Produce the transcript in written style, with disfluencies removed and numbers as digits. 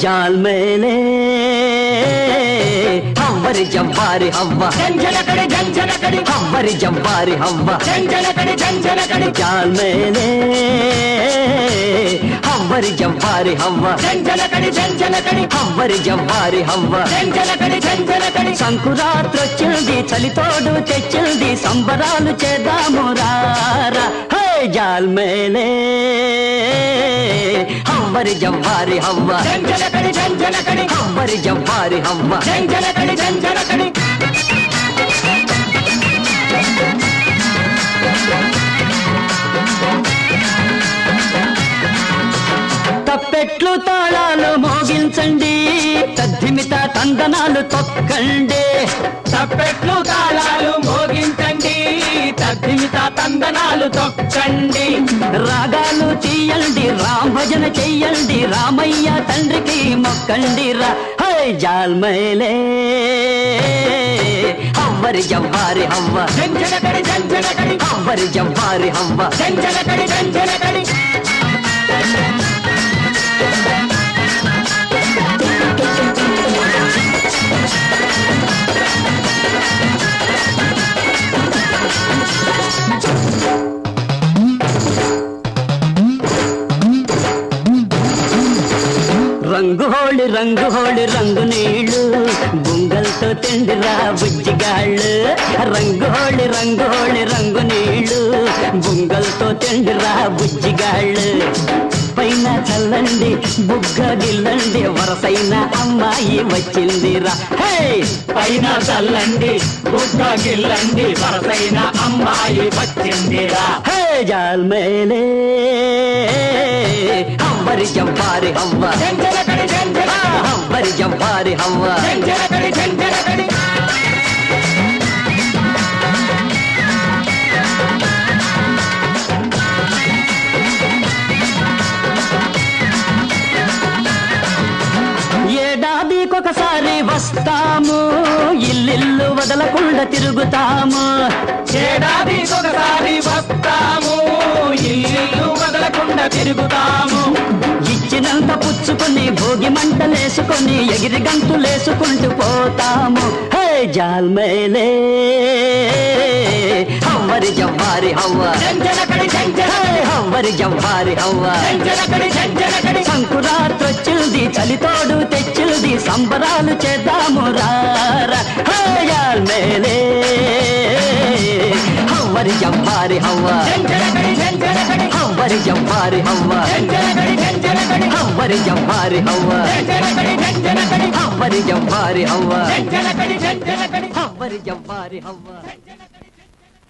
जाल मेले हव्वरी जव्वारी हव्वा झंझनकड़ी झंझनकड़ी हव्वरी जव्वारी हव्वा झंझनकड़ी झंझनकड़ी जाल मेले हव्वरी जव्वारी हव्वा झंझनकड़ी झंझनकड़ी हव्वरी जव्वारी हव्वा झंझनकड़ी झंझनकड़ी సంకురాత్రొచ్చింది చలితోడు తెచ్చింది సంబరాలు చేద్దాము రారా హే జాల్ మేలే हव्वरी जव्वारी हव्वा झंझनकड़ी झंझनकड़ी हव्वरी जव्वारी हव्वा झंझनकड़ी झंझनकड़ी తప్పెట్లు తాళాలు మోగించండి తద్దిమిత తందనాలు తొక్కండి తప్పెట్లు తాళాలు మోగించండి తద్దిమిత తందనాలు తొక్కండి రాగాలు తీయండి రామ్ భజన చెయ్యండి రామయ్య తండ్రికి మొక్కండి రా హై జాల్ మేలే हव्वरी जव्वारी हव्वा झंझनकड़ी झंझनकड़ी हव्वरी जव्वारी हव्वा झंझनकड़ी झंझनकड़ी రంగు హోళి రంగు నీళ్ళు బుంగల్తో తిండిరా బుజ్జిగాళ్ళు రంగు హోళి రంగు నీళ్ళు బుంగల్తో తిండిరా బుజ్జిగాళ్ళు పైన చల్లండి బుగ్గ గిల్లండి వరసైన అమ్మాయి వచ్చిందిరా హే పైన చల్లండి బుగ్గ గిల్లండి వరసైన అమ్మాయి వచ్చిందిరా హే జాల్ మేలే हव्वरी जव्वारी हव्वा झंझनकड़ी झंझनकड़ी हव्वरी जव्वारी हव्वा झंझनकड़ी झंझनकड़ी ఏడాదికొకసారి వస్తాము ఇల్లిల్లు వదలకుండా తిరుగుతాము ఏడాదికొకసారి వస్తాము ఇల్లు వదలకుండా తిరుగుతాము ఇచ్చినంత పుచ్చుకొని భోగి మంటలేసుకొని ఎగిరి గంతులేసుకుంటూ పోతాము హే జాల్ మేలే हव्वरी जव्वारी हव्वा झंझनकड़ी झंझनकड़ी हव्वरी जव्वारी हव्वा झंझनकड़ी झंझनकड़ी సంకురాత్రొచ్చింది చలితోడు తెచ్చింది సంబరాలు చేద్దాము రారా హే జాల్ మేలే हव्वरी जव्वारी हव्वा झंझनकड़ी झंझनकड़ी हव्वरी जव्वारी हव्वा झंझनकड़ी झंझनकड़ी हव्वरी जव्वारी हव्वा झंझनकड़ी झंझनकड़ी हव्वरी जव्वारी हव्वा झंझनकड़ी झंझनकड़ी हव्वरी जव्वारी हव्वा